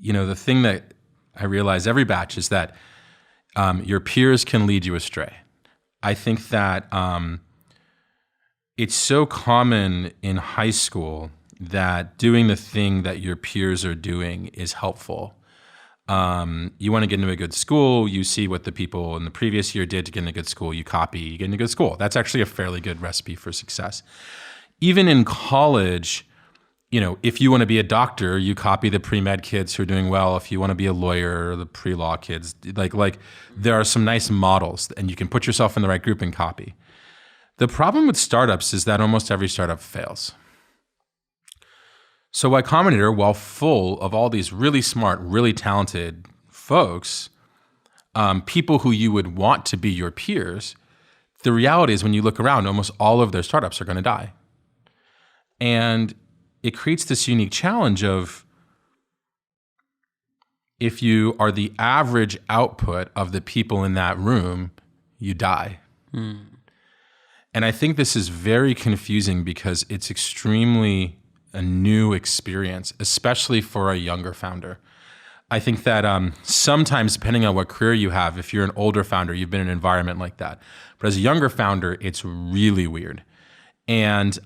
the thing that I realize every batch is that your peers can lead you astray. I think that it's so common in high school that doing the thing that your peers are doing is helpful. You want to get into a good school, you see what the people in the previous year did to get into a good school, you copy, you get into a good school. That's actually a fairly good recipe for success. Even in college, if you want to be a doctor, you copy the pre-med kids who are doing well. If you want to be a lawyer, the pre-law kids, like there are some nice models and you can put yourself in the right group and copy. The problem with startups is that almost every startup fails. So Y Combinator, while full of all these really smart, really talented folks, people who you would want to be your peers, the reality is when you look around, almost all of their startups are going to die. And it creates this unique challenge of if you are the average output of the people in that room, you die. And I think this is very confusing because it's extremely a new experience, especially for a younger founder. I think that sometimes, depending on what career you have, if you're an older founder, you've been in an environment like that. But as a younger founder, it's really weird. And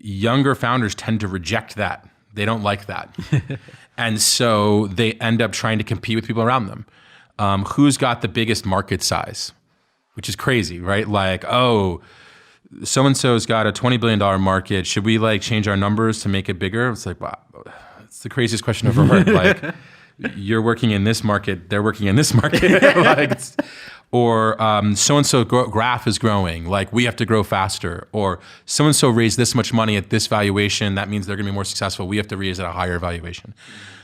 younger founders tend to reject that. They don't like that. And so they end up trying to compete with people around them. Who's got the biggest market size? Which is crazy, right? Like, oh, so-and-so's got a $20 billion market. Should we change our numbers to make it bigger? It's like, wow, it's the craziest question I've ever heard. Like, you're working in this market, they're working in this market. Or so-and-so graph is growing, we have to grow faster. Or so-and-so raised this much money at this valuation, that means they're gonna be more successful. We have to raise at a higher valuation.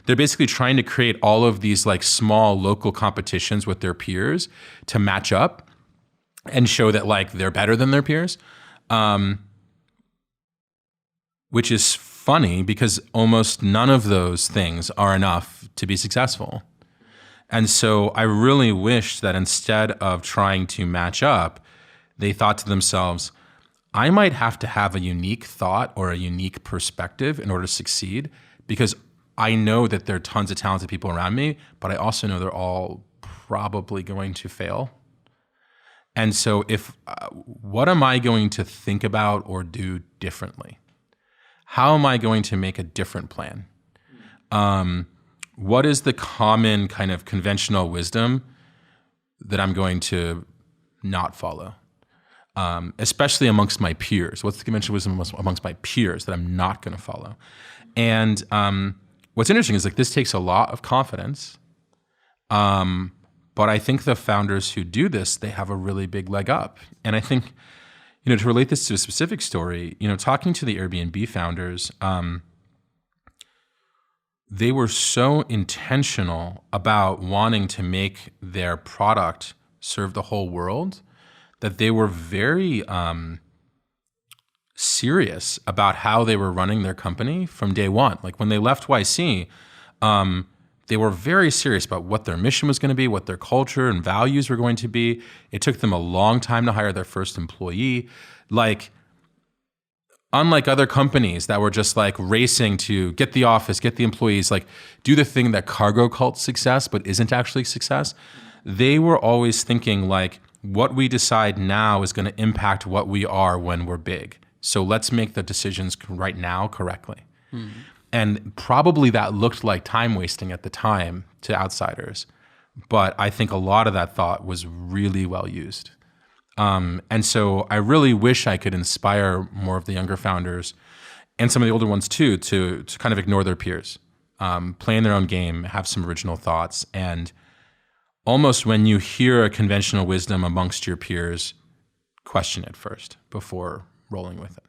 They're basically trying to create all of these small local competitions with their peers to match up and show that they're better than their peers, which is funny because almost none of those things are enough to be successful. And so I really wish that instead of trying to match up, they thought to themselves, I might have to have a unique thought or a unique perspective in order to succeed because I know that there are tons of talented people around me, but I also know they're all probably going to fail. And so what am I going to think about or do differently? How am I going to make a different plan? What is the common kind of conventional wisdom that I'm going to not follow? Especially amongst my peers. What's the conventional wisdom amongst my peers that I'm not going to follow? And what's interesting is this takes a lot of confidence. But I think the founders who do this, they have a really big leg up. And I think, to relate this to a specific story, talking to the Airbnb founders, they were so intentional about wanting to make their product serve the whole world that they were very serious about how they were running their company from day one. When they left YC, they were very serious about what their mission was going to be, what their culture and values were going to be. It took them a long time to hire their first employee. Unlike other companies that were just racing to get the office, get the employees, do the thing that cargo cult success but isn't actually success, they were always thinking what we decide now is going to impact what we are when we're big. So let's make the decisions right now correctly. Mm-hmm. And probably that looked like time wasting at the time to outsiders. But I think a lot of that thought was really well used. And so I really wish I could inspire more of the younger founders and some of the older ones too, to kind of ignore their peers, play in their own game, have some original thoughts. And almost when you hear a conventional wisdom amongst your peers, question it first before rolling with it.